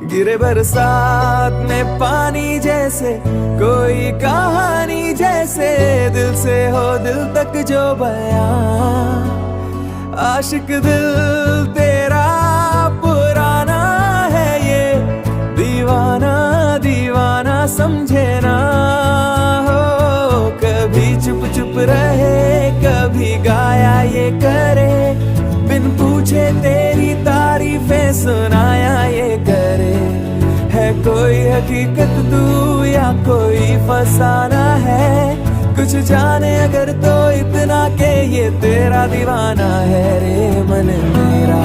गिरे बरसात में पानी जैसे, कोई कहानी जैसे, दिल से हो दिल तक जो बयां। आशिक दिल तेरा पुराना है ये, दीवाना दीवाना समझे ना हो। कभी चुप चुप रहे, कभी गाया ये करे, बिन पूछे तेरी तारीफें सुनाया ये करे। है कोई हकीकत तू या कोई फसाना है, कुछ जाने अगर तो इतना के ये तेरा दीवाना है रे मन मेरा।